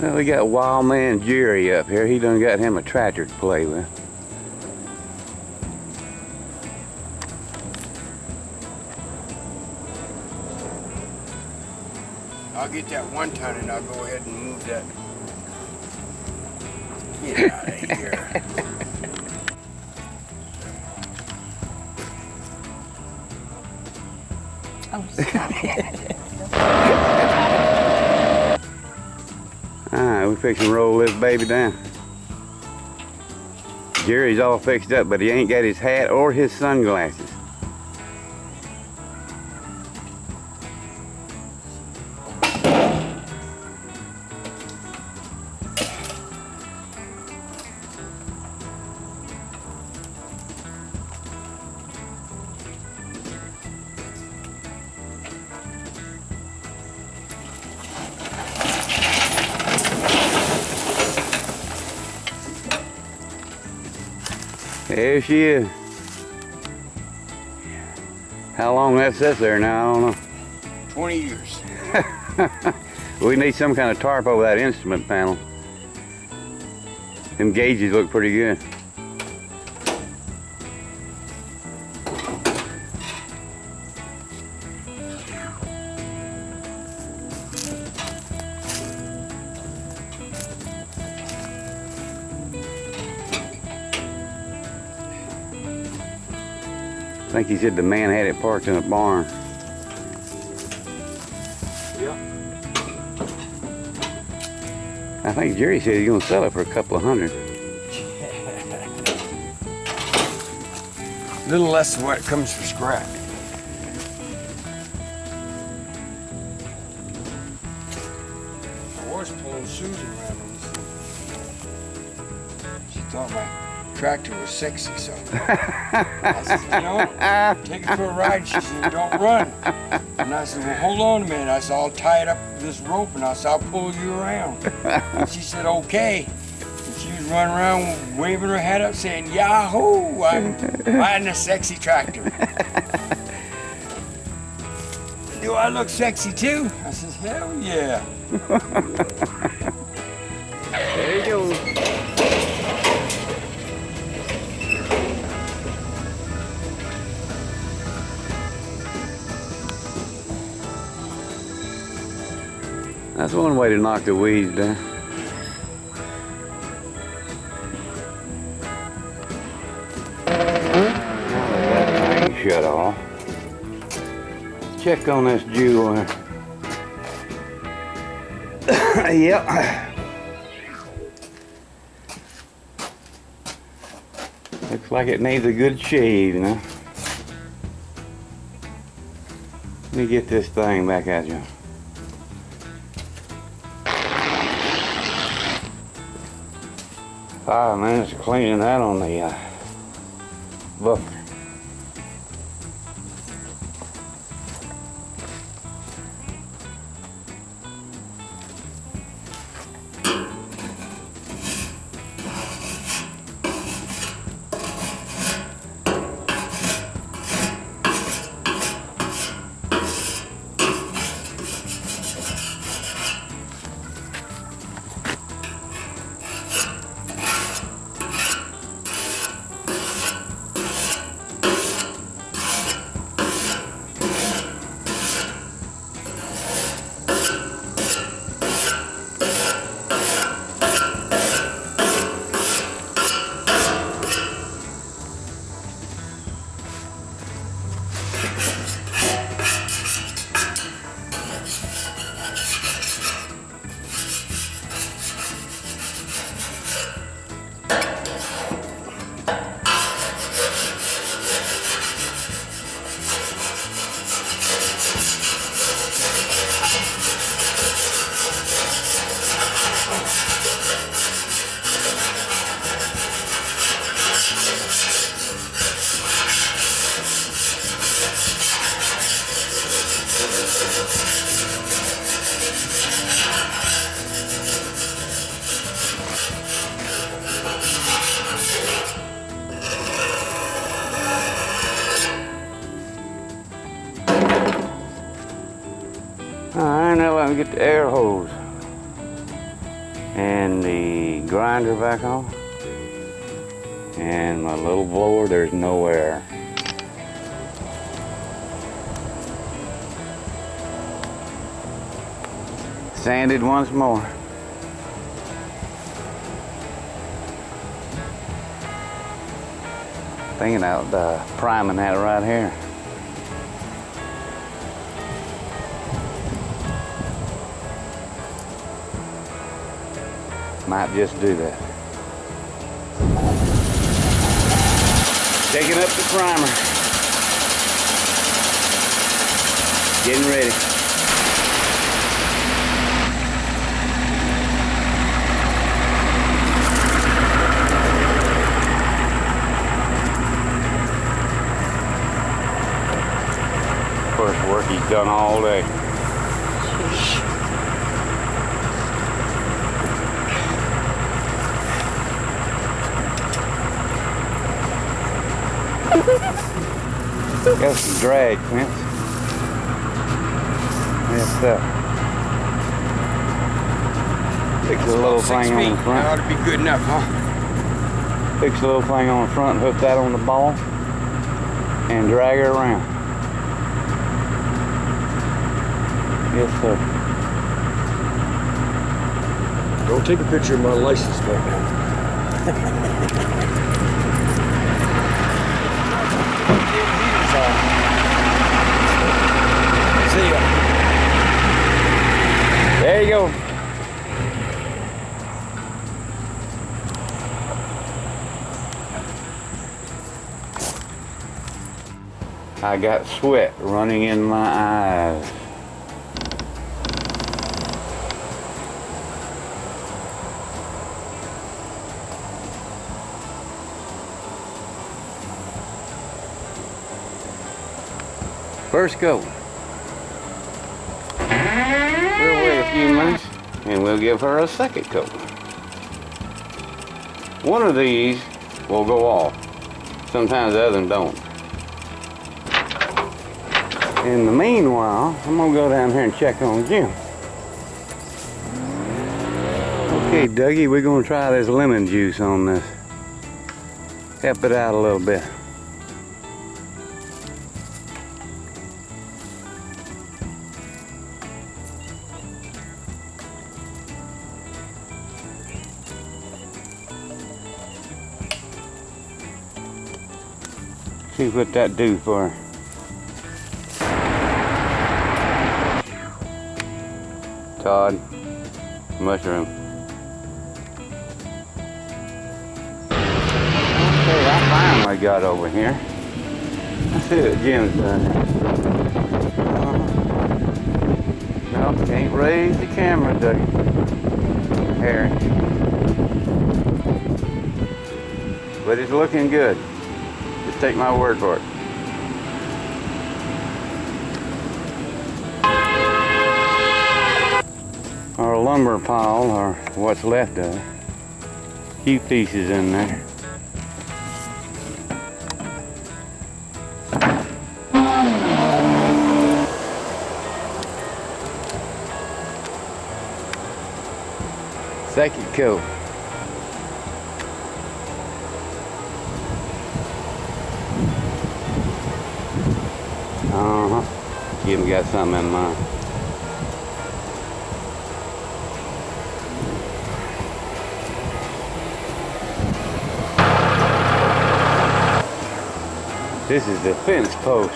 Well, we got Wild Man Jerry up here. He done got him a tractor to play with. I'll get that 1 ton and I'll go ahead and move that. Get out of here. Oh, stop it. Alright, we fixing to roll this baby down. Jerry's all fixed up, but he ain't got his hat or his sunglasses. There she is. How long that sits there now, I don't know. 20 years. We need some kind of tarp over that instrument panel. Them gauges look pretty good. I think he said the man had it parked in a barn. Yeah. I think Jerry said he's gonna sell it for a couple of $100. A little less than what it comes for scrap. I was pulling Susan around on this. She thought my tractor was sexy, so I said, you know, take it for a ride. She said, don't run. And I said, well, hold on a minute. I said, I'll tie it up with this rope and I said, I'll pull you around. And she said, okay. And she was running around waving her head up saying, Yahoo, I'm riding a sexy tractor. Do I look sexy too? I said, hell yeah. There you go. That's one way to knock the weeds down. Now that thing shut off. Check on this jewel here. Yep. Looks like it needs a good shave, you know. Let me get this thing back at you. 5 minutes of cleaning that on the buffer. Alright, now let me get the air hose. And the grinder back on. And my little blower, there's no air. Sanded once more. Thinking about priming that right here. Might just do that. Taking up the primer. Getting ready. First work he's done all day. Got some drag, Vince. Yes, fix a little thing on the front. That ought to be good enough, huh? Fix a little thing on the front, hook that on the ball, and drag her around. Yes, sir. Don't take a picture of my license plate now. See ya. There you go. I got sweat running in my eyes. First go. We'll wait a few minutes and we'll give her a second coat. One of these will go off. Sometimes the other don't. In the meanwhile, I'm gonna go down here and check on Jim. Okay, Dougie, we're gonna try this lemon juice on this. Help it out a little bit. See what that do for her. Todd, mushroom. Okay, I finally got over here. Let's see what Jim's done. No, can't raise the camera, Dougie. Harry. But it's looking good. Just take my word for it. Our lumber pile, or what's left of it. A few pieces in there. Second coat. Jim got something in mind. This is the fence post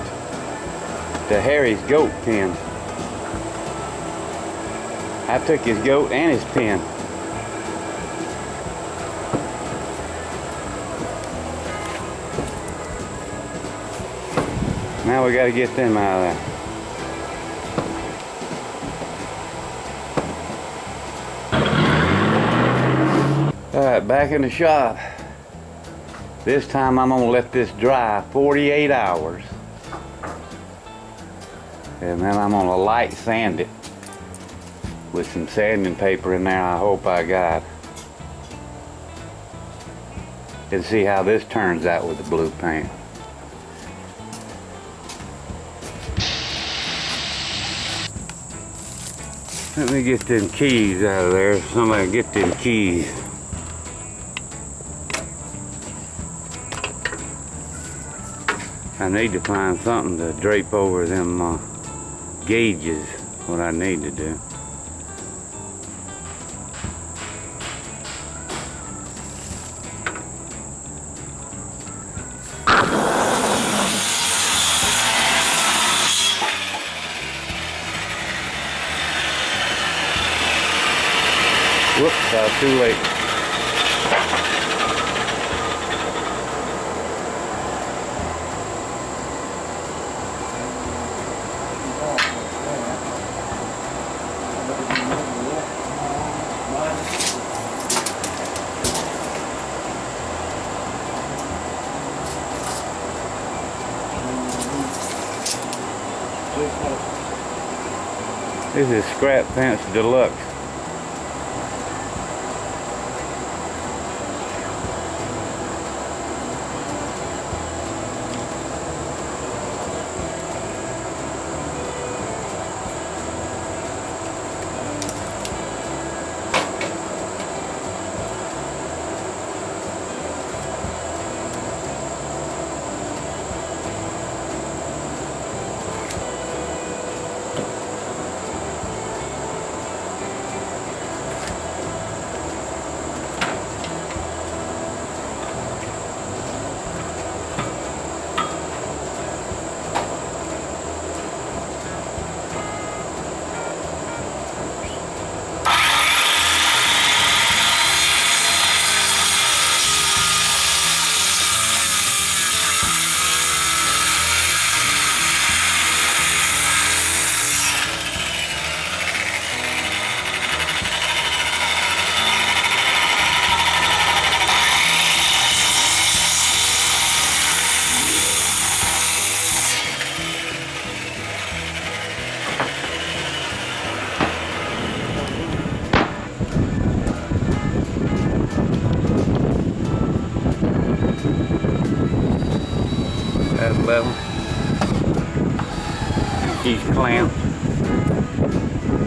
to Harry's goat pen. I took his goat and his pen. Now we got to get them out of there. Alright, back in the shop. This time I'm going to let this dry 48 hours. And then I'm going to light sand it with some sanding paper in there I hope I got. And see how this turns out with the blue paint. Let me get them keys out of there. Somebody get them keys. I need to find something to drape over them gauges. What I need to do. Whoops, I was too late. This is Scrap Fence Deluxe. That's level. These clamps.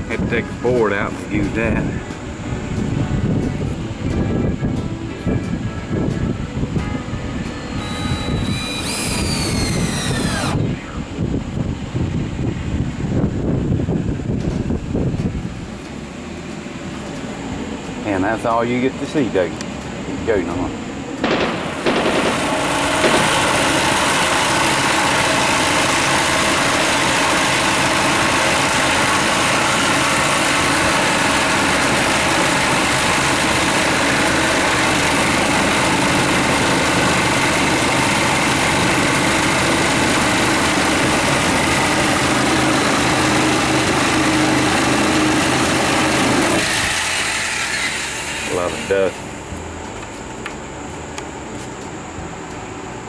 Had to take the board out and use that. And that's all you get to see, Dougie. Keep going on. A lot of dust.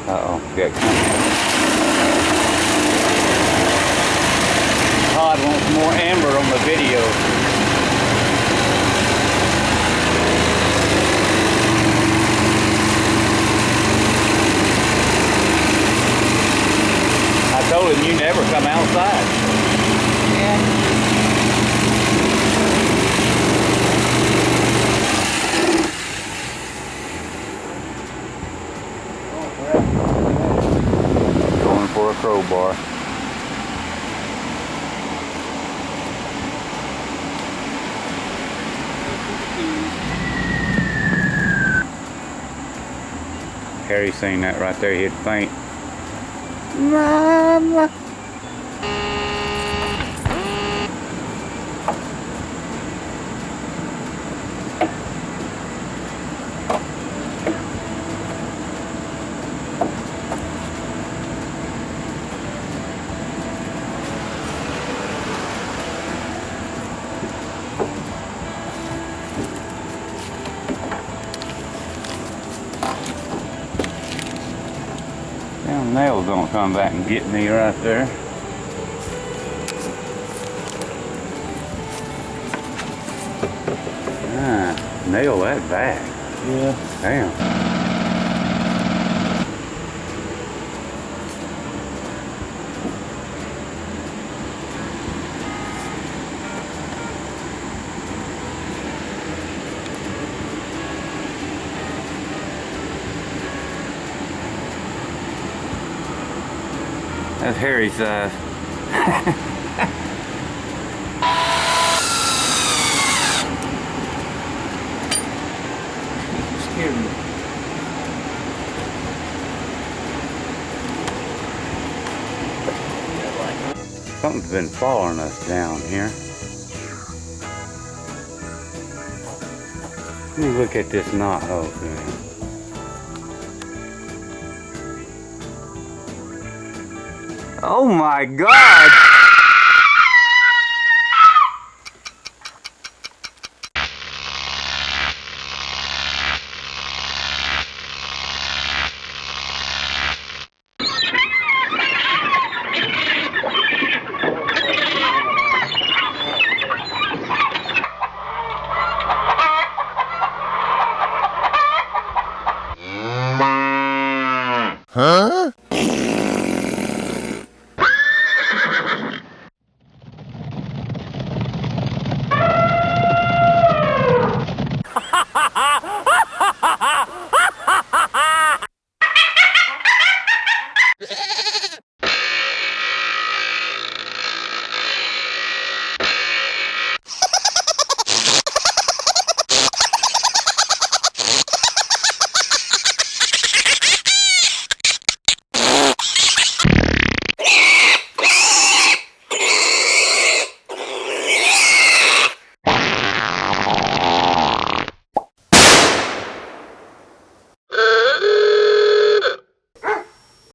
Uh-oh, got Todd wants more amber on the video. I told him you never come outside. Yeah. Going for a crowbar. Harry seen that right there, he'd faint. Mama. Them nails don't come back and get me right there. Ah, nail that back. Yeah. Damn. That's hairy size. Scared me. Something's been following us down here. Let me look at this knot hole thing. Oh my God!